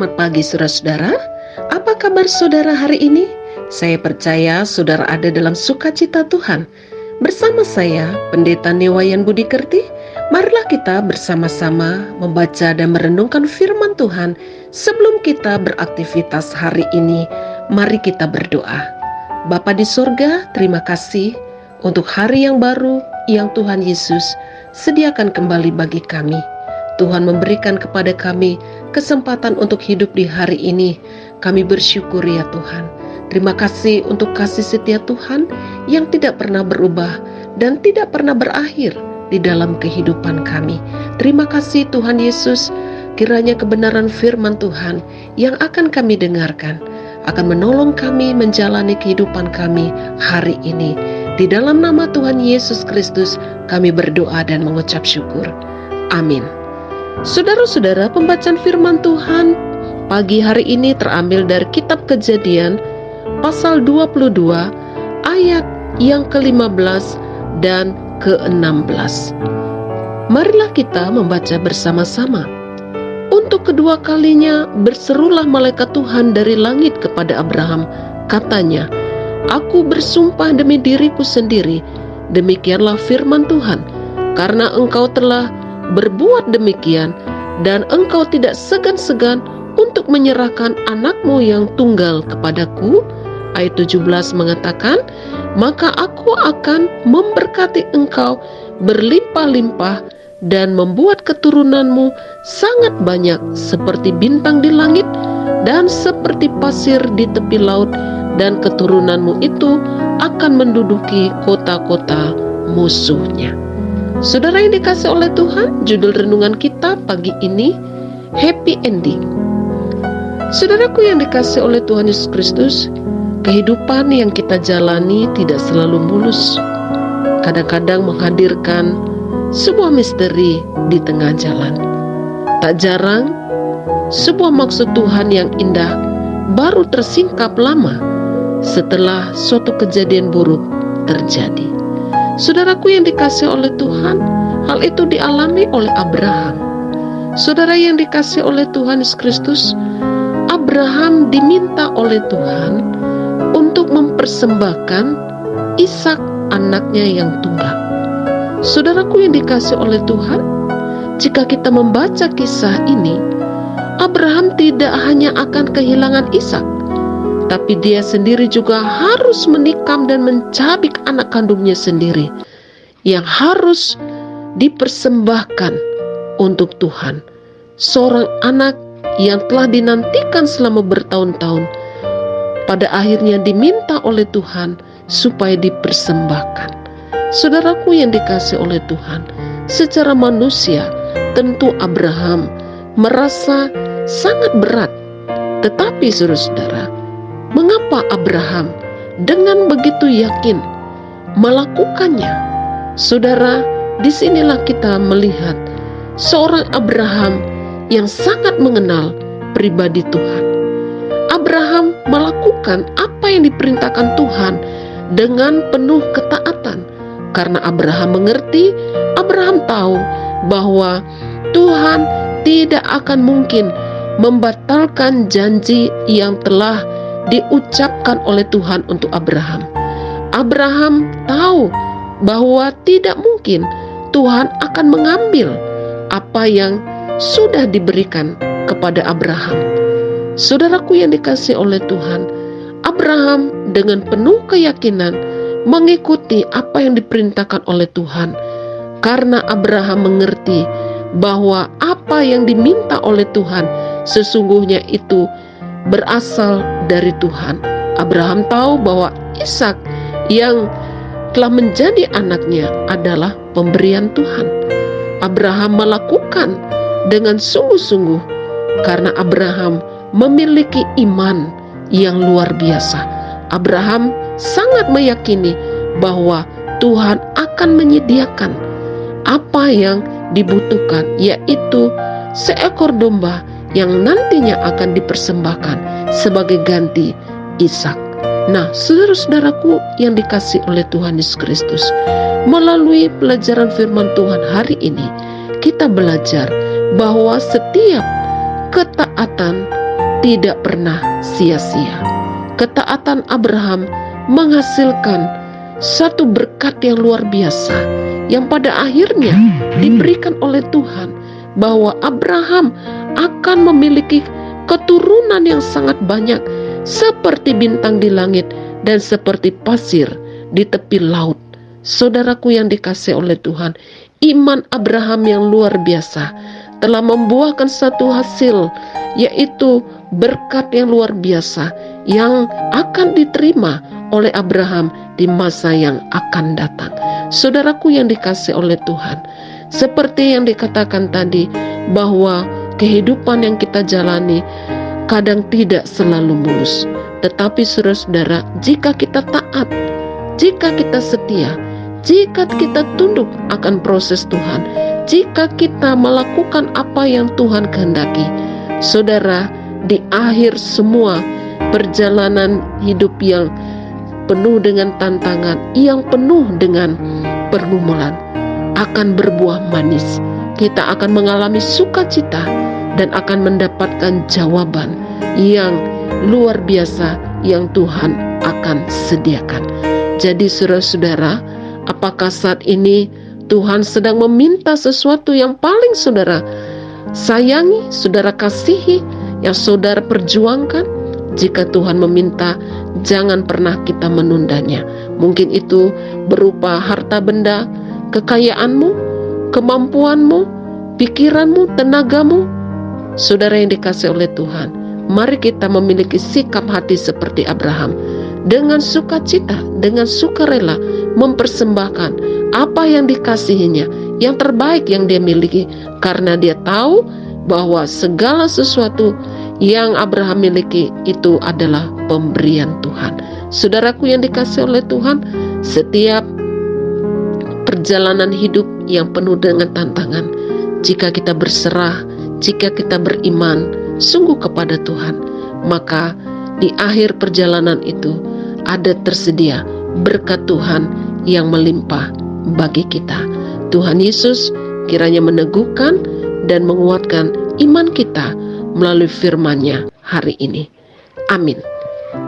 Selamat pagi saudara-saudara. Apa kabar saudara hari ini? Saya percaya saudara ada dalam sukacita Tuhan. Bersama saya, Pendeta Newayan Budi Kerti, marilah kita bersama-sama membaca dan merenungkan firman Tuhan. Sebelum kita beraktivitas hari ini, mari kita berdoa. Bapa di sorga, terima kasih untuk hari yang baru yang Tuhan Yesus sediakan kembali bagi kami. Tuhan memberikan kepada kami kesempatan untuk hidup di hari ini. Kami bersyukur ya Tuhan. Terima kasih untuk kasih setia Tuhan yang tidak pernah berubah dan tidak pernah berakhir di dalam kehidupan kami. Terima kasih Tuhan Yesus, kiranya kebenaran firman Tuhan yang akan kami dengarkan akan menolong kami menjalani kehidupan kami hari ini. Di dalam nama Tuhan Yesus Kristus kami berdoa dan mengucap syukur. Amin. Saudara-saudara, pembacaan firman Tuhan pagi hari ini terambil dari kitab Kejadian pasal 22 ayat yang ke-15 dan ke-16. Marilah kita membaca bersama-sama. Untuk kedua kalinya berserulah malaikat Tuhan dari langit kepada Abraham. Katanya, "Aku bersumpah demi diriku sendiri, demikianlah firman Tuhan, karena engkau telah berbuat demikian, dan engkau tidak segan-segan untuk menyerahkan anakmu yang tunggal kepadaku." Ayat 17 mengatakan, "Maka aku akan memberkati engkau berlimpah-limpah dan membuat keturunanmu sangat banyak seperti bintang di langit dan seperti pasir di tepi laut, dan keturunanmu itu akan menduduki kota-kota musuhnya." Saudara yang dikasih oleh Tuhan, judul renungan kita pagi ini, Happy Ending. Saudaraku yang dikasih oleh Tuhan Yesus Kristus, kehidupan yang kita jalani tidak selalu mulus. Kadang-kadang menghadirkan sebuah misteri di tengah jalan. Tak jarang, sebuah maksud Tuhan yang indah baru tersingkap lama setelah suatu kejadian buruk terjadi. Saudaraku yang dikasih oleh Tuhan, hal itu dialami oleh Abraham. Saudara yang dikasih oleh Tuhan Yesus Kristus, Abraham diminta oleh Tuhan untuk mempersembahkan Ishak, anaknya yang tunggal. Saudaraku yang dikasih oleh Tuhan, jika kita membaca kisah ini, Abraham tidak hanya akan kehilangan Ishak, tapi dia sendiri juga harus menikam dan mencabik anak kandungnya sendiri yang harus dipersembahkan untuk Tuhan. Seorang anak yang telah dinantikan selama bertahun-tahun, pada akhirnya diminta oleh Tuhan supaya dipersembahkan. Saudaraku yang dikasih oleh Tuhan, secara manusia tentu Abraham merasa sangat berat. Tetapi saudara-saudara, mengapa Abraham dengan begitu yakin melakukannya? Saudara, disinilah kita melihat seorang Abraham yang sangat mengenal pribadi Tuhan. Abraham melakukan apa yang diperintahkan Tuhan dengan penuh ketaatan. Karena Abraham mengerti, Abraham tahu bahwa Tuhan tidak akan mungkin membatalkan janji yang telah diucapkan oleh Tuhan untuk Abraham. Abraham tahu bahwa tidak mungkin Tuhan akan mengambil apa yang sudah diberikan kepada Abraham. Saudaraku yang dikasih oleh Tuhan, Abraham dengan penuh keyakinan mengikuti apa yang diperintahkan oleh Tuhan. Karena Abraham mengerti bahwa apa yang diminta oleh Tuhan sesungguhnya itu berasal dari Tuhan. Abraham tahu bahwa Ishak yang telah menjadi anaknya adalah pemberian Tuhan. Abraham melakukan dengan sungguh-sungguh karena Abraham memiliki iman yang luar biasa. Abraham sangat meyakini bahwa Tuhan akan menyediakan apa yang dibutuhkan, yaitu seekor domba yang nantinya akan dipersembahkan sebagai ganti Ishak. Nah, saudara-saudaraku yang dikasih oleh Tuhan Yesus Kristus, melalui pelajaran firman Tuhan hari ini, kita belajar bahwa setiap ketaatan tidak pernah sia-sia. Ketaatan Abraham menghasilkan satu berkat yang luar biasa, yang pada akhirnya diberikan oleh Tuhan, bahwa Abraham akan memiliki keturunan yang sangat banyak, seperti bintang di langit dan seperti pasir di tepi laut. Saudaraku yang dikasihi oleh Tuhan, iman Abraham yang luar biasa telah membuahkan satu hasil, yaitu berkat yang luar biasa yang akan diterima oleh Abraham di masa yang akan datang. Saudaraku yang dikasihi oleh Tuhan, seperti yang dikatakan tadi, bahwa kehidupan yang kita jalani kadang tidak selalu mulus. Tetapi saudara-saudara, jika kita taat, jika kita setia, jika kita tunduk akan proses Tuhan, jika kita melakukan apa yang Tuhan kehendaki, saudara, di akhir semua perjalanan hidup yang penuh dengan tantangan, yang penuh dengan pergumulan, akan berbuah manis. Kita akan mengalami sukacita dan akan mendapatkan jawaban yang luar biasa yang Tuhan akan sediakan. Jadi saudara-saudara, apakah saat ini Tuhan sedang meminta sesuatu yang paling saudara sayangi, saudara kasihi, yang saudara perjuangkan? Jika Tuhan meminta, jangan pernah kita menundanya. Mungkin itu berupa harta benda, kekayaanmu, kemampuanmu, pikiranmu, tenagamu. Saudara yang dikasihi oleh Tuhan, mari kita memiliki sikap hati seperti Abraham, dengan sukacita, dengan sukarela mempersembahkan apa yang dikasihinya, yang terbaik yang dia miliki, karena dia tahu bahwa segala sesuatu yang Abraham miliki itu adalah pemberian Tuhan. Saudaraku yang dikasihi oleh Tuhan, setiap perjalanan hidup yang penuh dengan tantangan, jika kita berserah, jika kita beriman sungguh kepada Tuhan, maka di akhir perjalanan itu ada tersedia berkat Tuhan yang melimpah bagi kita. Tuhan Yesus kiranya meneguhkan dan menguatkan iman kita melalui firman-Nya hari ini. Amin.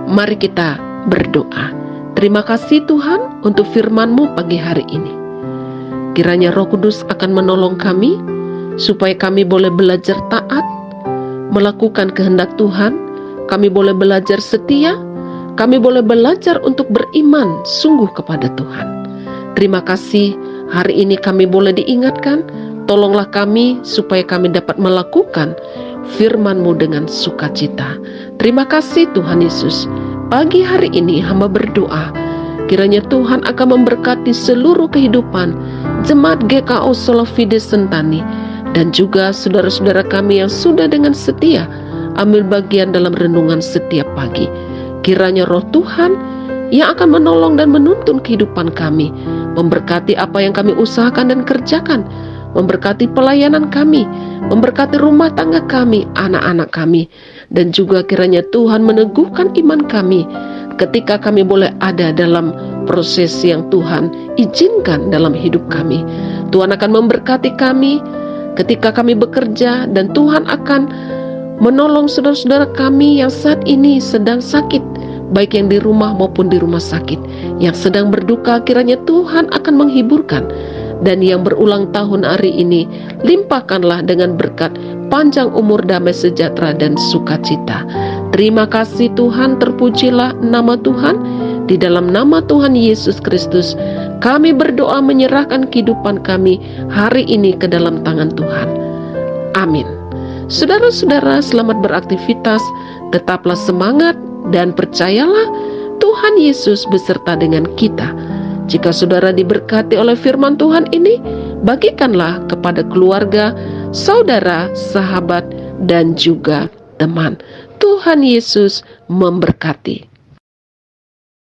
Mari kita berdoa. Terima kasih Tuhan untuk firman-Mu pagi hari ini. Kiranya Roh Kudus akan menolong kami supaya kami boleh belajar taat, melakukan kehendak Tuhan. Kami boleh belajar setia, kami boleh belajar untuk beriman sungguh kepada Tuhan. Terima kasih hari ini kami boleh diingatkan. Tolonglah kami supaya kami dapat melakukan firman-Mu dengan sukacita. Terima kasih Tuhan Yesus. Pagi hari ini hamba berdoa, kiranya Tuhan akan memberkati seluruh kehidupan Jemaat GKO Solo Fides Sentani, dan juga saudara-saudara kami yang sudah dengan setia ambil bagian dalam renungan setiap pagi. Kiranya Roh Tuhan yang akan menolong dan menuntun kehidupan kami, memberkati apa yang kami usahakan dan kerjakan, memberkati pelayanan kami, memberkati rumah tangga kami, anak-anak kami, dan juga kiranya Tuhan meneguhkan iman kami ketika kami boleh ada dalam proses yang Tuhan izinkan dalam hidup kami. Tuhan akan memberkati kami ketika kami bekerja, dan Tuhan akan menolong saudara-saudara kami yang saat ini sedang sakit, baik yang di rumah maupun di rumah sakit, yang sedang berduka. Kiranya Tuhan akan menghiburkan, dan yang berulang tahun hari ini limpahkanlah dengan berkat panjang umur, damai sejahtera dan sukacita. Terima kasih Tuhan, terpujilah nama Tuhan. Di dalam nama Tuhan Yesus Kristus kami berdoa menyerahkan kehidupan kami hari ini ke dalam tangan Tuhan. Amin. Saudara-saudara, selamat beraktivitas, tetaplah semangat dan percayalah Tuhan Yesus beserta dengan kita. Jika saudara diberkati oleh firman Tuhan ini, bagikanlah kepada keluarga, saudara, sahabat, dan juga teman. Tuhan Yesus memberkati.